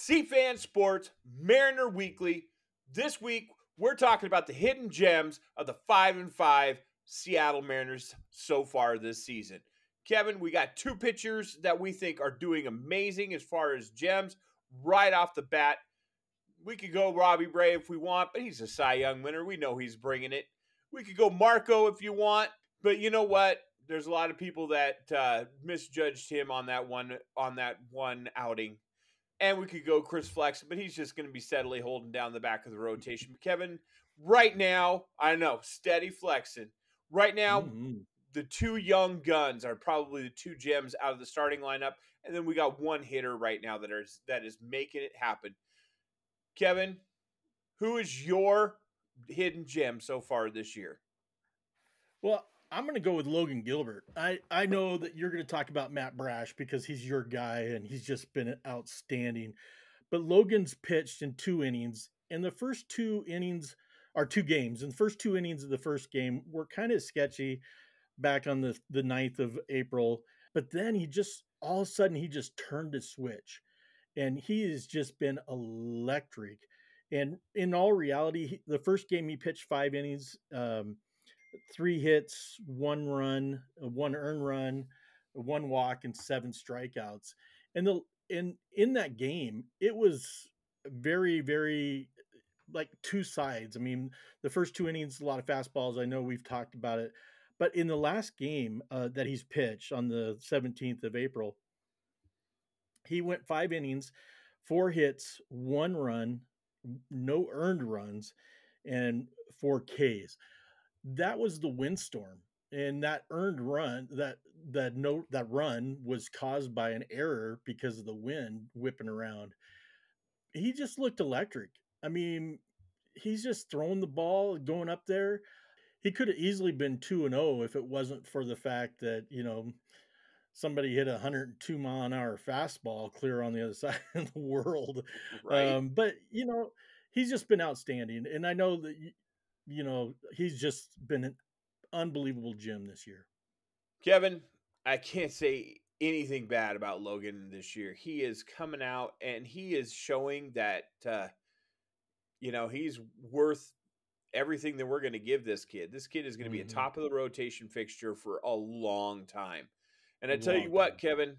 Seafan Sports, Mariner Weekly. This week, we're talking about the hidden gems of the 5-5 Seattle Mariners so far this season. Kevin, we got two pitchers that we think are doing amazing as far as gems right off the bat. We could go Robbie Ray if we want, but he's a Cy Young winner. We know he's bringing it. We could go Marco if you want, but you know what? There's a lot of people that misjudged him on that one outing. And we could go Chris Flexen, but he's just going to be steadily holding down the back of the rotation. But Kevin, right now, I know, steady Flexen. Right now, the two young guns are probably the two gems out of the starting lineup. And then we got one hitter right now that is making it happen. Kevin, who is your hidden gem so far this year? Well, I'm going to go with Logan Gilbert. I know that you're going to talk about Matt Brash because he's your guy and he's just been outstanding. But Logan's pitched in 2 innings. And the first 2 innings are 2 games. And the first 2 innings of the first game were kind of sketchy back on the 9th of April. But then all of a sudden, he just turned a switch. And he has just been electric. And in all reality, the first game he pitched 5 innings, 3 hits, 1 run, 1 earned run, 1 walk, and 7 strikeouts. And in that game, it was very, very like 2 sides. I mean, the first 2 innings, a lot of fastballs. I know we've talked about it. But in the last game that he's pitched on the 17th of April, he went 5 innings, 4 hits, 1 run, no earned runs, and 4 Ks. That was the windstorm, and that earned run, that run was caused by an error because of the wind whipping around. He just looked electric. I mean, he's just throwing the ball, going up there. He could have easily been 2-0 if it wasn't for the fact that, somebody hit a 102 mile an hour fastball clear on the other side of the world. Right. But he's just been outstanding. And I know that, he's just been an unbelievable gem this year. Kevin, I can't say anything bad about Logan this year. He is coming out and he is showing that, he's worth everything that we're going to give this kid. This kid is going to be a top of the rotation fixture for a long time. And I tell you what, Kevin,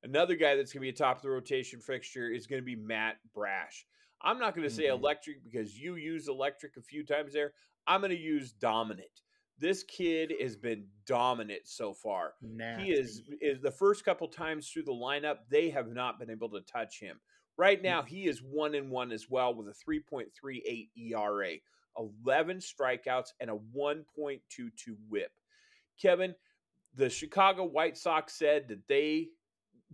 another guy that's going to be a top of the rotation fixture is going to be Matt Brash. I'm not going to say electric because you used electric a few times there. I'm going to use dominant. This kid has been dominant so far. Nasty. He is the first couple times through the lineup, they have not been able to touch him. Right now, he is 1-1 as well with a 3.38 ERA, 11 strikeouts, and a 1.22 whip. Kevin, the Chicago White Sox said that they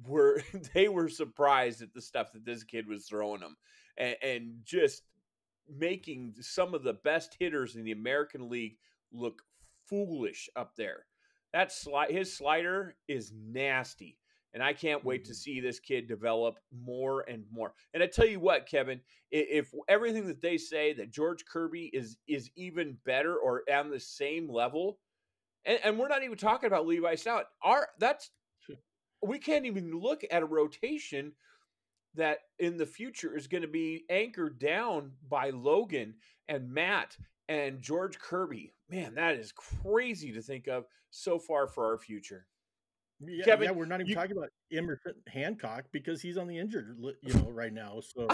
were surprised at the stuff that this kid was throwing them and just making some of the best hitters in the American League look foolish up there. His slider is nasty, and I can't wait to see this kid develop more and more. And I tell you what, Kevin, if everything that they say that George Kirby is even better or on the same level, and we're not even talking about Levi Stout. We can't even look at a rotation that in the future is going to be anchored down by Logan and Matt and George Kirby. Man, that is crazy to think of so far for our future. Yeah, Kevin, we're not even talking about Emerson Hancock because he's on the injured, right now. So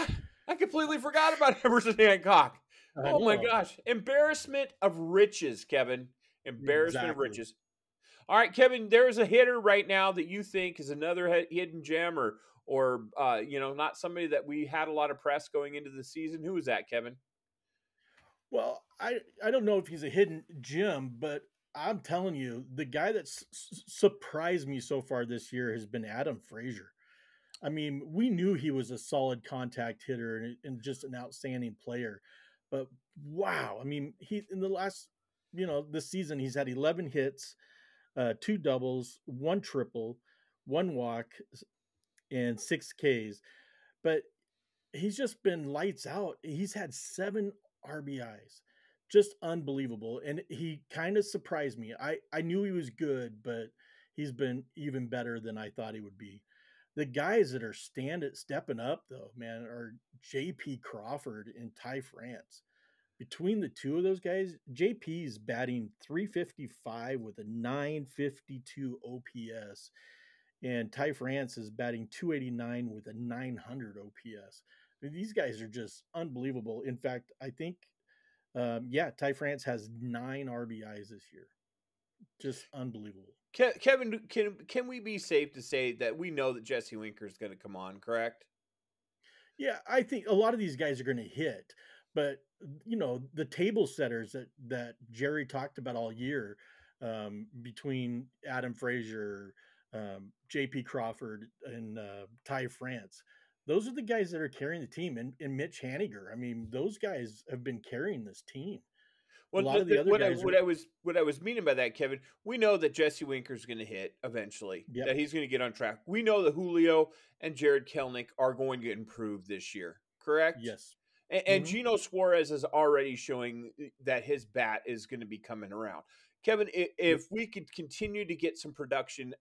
I completely forgot about Emerson Hancock. Oh my gosh. Embarrassment of riches, Kevin. Embarrassment of riches. All right, Kevin, there's a hitter right now that you think is another hidden gem or not somebody that we had a lot of press going into the season. Who is that, Kevin? Well, I don't know if he's a hidden gem, but I'm telling you, the guy that's surprised me so far this year has been Adam Frazier. I mean, we knew he was a solid contact hitter and just an outstanding player. But wow, I mean, he in the last, this season, he's had 11 hits, 2 doubles, 1 triple, 1 walk, and 6 Ks. But he's just been lights out. He's had 7 RBIs. Just unbelievable. And he kind of surprised me. I knew he was good, but he's been even better than I thought he would be. The guys that are stepping up though, man, are JP Crawford and Ty France. Between the two of those guys, JP is batting 355 with a 952 OPS, and Ty France is batting 289 with a 900 OPS. I mean, these guys are just unbelievable. In fact, I think, Ty France has 9 RBIs this year. Just unbelievable. Kevin, can we be safe to say that we know that Jesse Winker is going to come on, correct? Yeah, I think a lot of these guys are going to hit, but the table setters that Jerry talked about all year, between Adam Frazier, JP Crawford, and Ty France, those are the guys that are carrying the team. And Mitch Haniger, I mean, those guys have been carrying this team. Well, A lot of the other guys what I was meaning by that, Kevin, we know that Jesse Winker is going to hit eventually. Yep. That he's going to get on track. We know that Julio and Jared Kelenic are going to improve this year, correct? Yes. And Gino Suarez is already showing that his bat is going to be coming around. Kevin, if we could continue to get some production,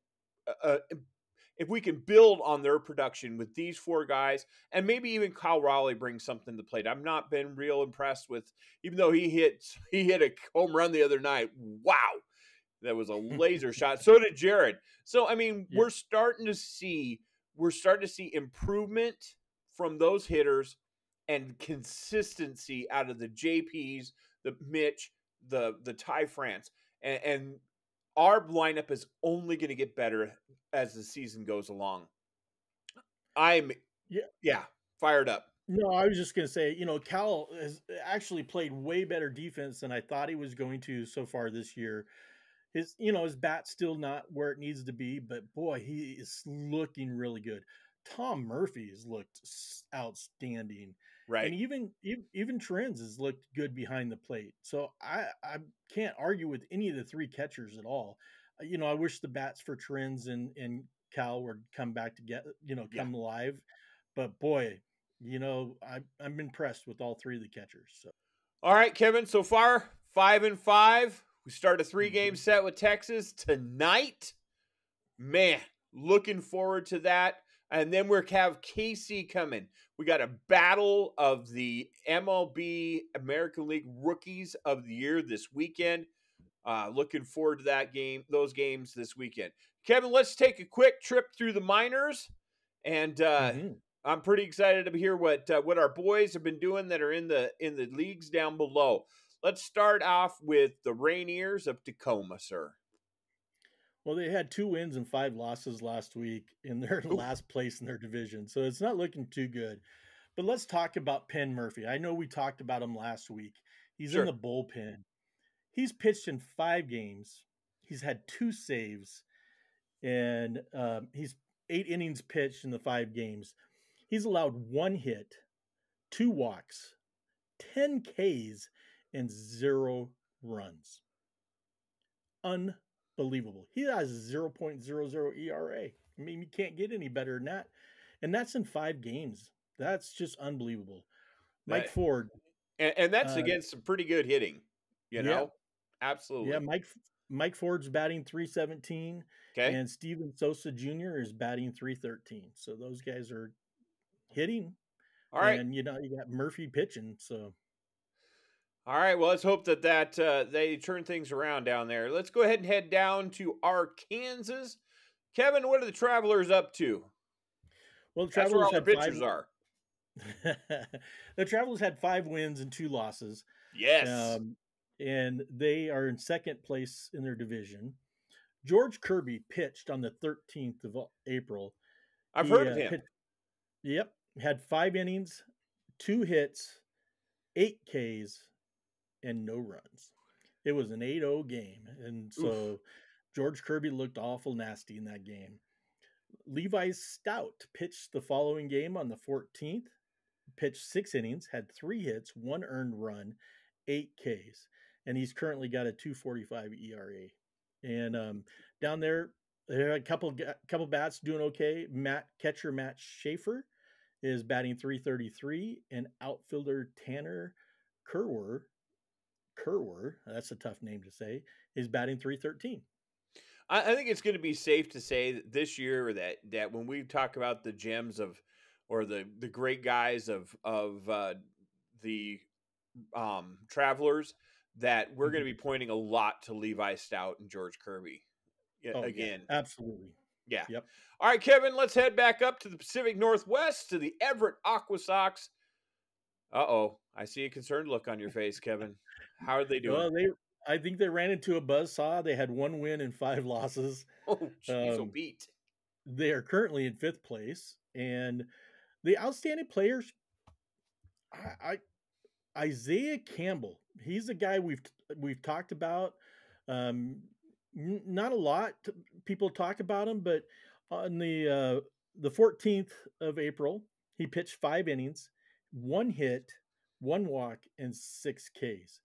if we can build on their production with these 4 guys, and maybe even Kyle Raleigh brings something to the plate. I've not been real impressed with, even though he hit a home run the other night. Wow, that was a laser shot. So did Jared. So I mean, we're starting to see improvement from those hitters and consistency out of the JPs, the Mitch, the Ty France, and our lineup is only going to get better as the season goes along. I'm fired up. No, I was just going to say, Cal has actually played way better defense than I thought he was going to so far this year. His bat's still not where it needs to be, but boy, he is looking really good. Tom Murphy has looked outstanding. Right. And even Trins has looked good behind the plate. So I can't argue with any of the 3 catchers at all. I wish the bats for Trins and Cal would come back to come live. But boy, I'm impressed with all 3 of the catchers. So. All right, Kevin. So far, 5-5. We start a 3-game set with Texas tonight. Man, looking forward to that. And then we'll have KC coming. We got a battle of the MLB American League Rookies of the Year this weekend. Looking forward to those games this weekend. Kevin, let's take a quick trip through the minors. And I'm pretty excited to hear what our boys have been doing that are in the leagues down below. Let's start off with the Rainiers of Tacoma, sir. Well, they had 2 wins and 5 losses last week in their last place in their division, so it's not looking too good. But let's talk about Penn Murphy. I know we talked about him last week. He's in the bullpen. He's pitched in 5 games. He's had 2 saves, and he's 8 innings pitched in the 5 games. He's allowed 1 hit, 2 walks, 10 Ks, and 0 runs. Unbelievable. He has a 0.00 ERA. I mean, you can't get any better than that. And that's in 5 games. That's just unbelievable. Mike Ford. And that's against some pretty good hitting, you know? Absolutely. Yeah, Mike Ford's batting .317. Okay. And Steven Sosa Jr. is batting .313. So those guys are hitting. All right. And, you got Murphy pitching, so... All right, well, let's hope that they turn things around down there. Let's go ahead and head down to Arkansas. Kevin, what are the Travelers up to? Well, the Travelers that's where all the pitchers are. The Travelers had 5 wins and 2 losses. Yes. And they are in 2nd place in their division. George Kirby pitched on the 13th of April. I've heard of him. Had 5 innings, 2 hits, 8 Ks, and no runs. It was an 8-0 game. And so George Kirby looked awful nasty in that game. Levi Stout pitched the following game on the 14th, pitched 6 innings, had 3 hits, 1 earned run, 8 Ks. And he's currently got a 2.45 ERA. And down there are a couple bats doing okay. Catcher Matt Schaefer is batting .333, and outfielder Tanner Kerwer, that's a tough name to say, is batting .313. I think it's going to be safe to say that this year that when we talk about the gems of or the great guys of the Travelers, that we're going to be pointing a lot to Levi Stout and George Kirby. Oh, Again, yeah, absolutely. Yeah. Yep. All right, Kevin, let's head back up to the Pacific Northwest to the Everett Aqua Sox. Uh-oh. I see a concerned look on your face, Kevin. How are they doing? Well, I think they ran into a buzzsaw. They had 1 win and 5 losses. Oh, jeez, so beat. They are currently in 5th place, and the outstanding players, Isaiah Campbell. He's a guy we've talked about. Not a lot people talk about him, but on the 14th of April, he pitched 5 innings, 1 hit, 1 walk, and 6 Ks.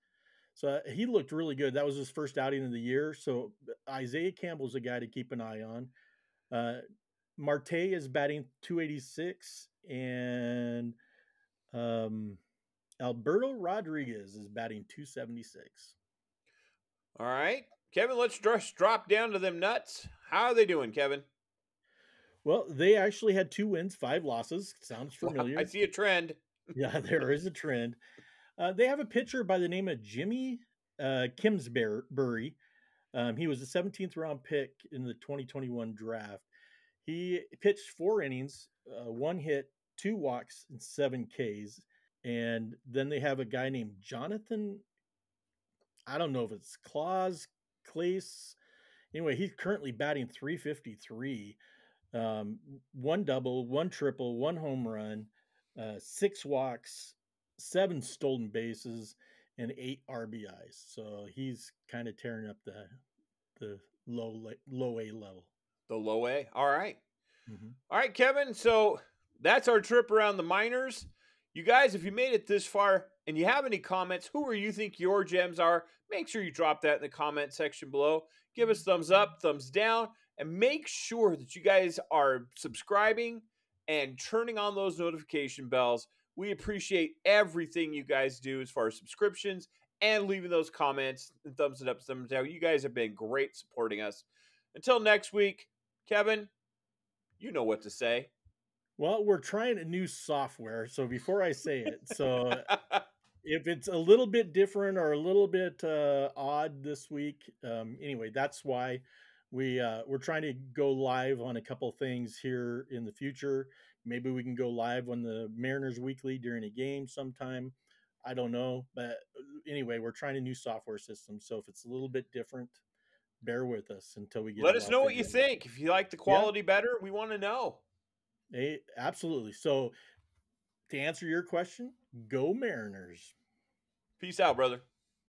So he looked really good. That was his first outing of the year. So Isaiah Campbell's a guy to keep an eye on. Marte is batting 286, and Alberto Rodriguez is batting 276. All right. Kevin, let's just drop down to them nuts. How are they doing, Kevin? Well, they actually had 2 wins, 5 losses. Sounds familiar. I see a trend. Yeah, there is a trend. They have a pitcher by the name of Jimmy Kimsbury. He was a 17th round pick in the 2021 draft. He pitched 4 innings, 1 hit, 2 walks, and 7 Ks. And then they have a guy named Jonathan. I don't know if it's Claes. Anyway, he's currently batting 353. 1 double, 1 triple, 1 home run, 6 walks, 7 stolen bases, and 8 RBIs. So he's kind of tearing up the low A level. The low A? All right. Mm-hmm. All right, Kevin. So that's our trip around the minors. You guys, if you made it this far and you have any comments, who or you think your gems are, make sure you drop that in the comment section below. Give us thumbs up, thumbs down, and make sure that you guys are subscribing and turning on those notification bells. We appreciate everything you guys do as far as subscriptions and leaving those comments and thumbs it up, thumbs down. You guys have been great supporting us. Until next week, Kevin, you know what to say. Well, we're trying a new software, so before I say it, so if it's a little bit different or a little bit odd this week, anyway, that's why we're trying to go live on a couple things here in the future. Maybe we can go live on the Mariners Weekly during a game sometime. I don't know, but anyway, we're trying a new software system, so if it's a little bit different, bear with us until we get. Let us know what you think. If you like the quality better, we want to know. Absolutely. So to answer your question, go Mariners. Peace out, brother.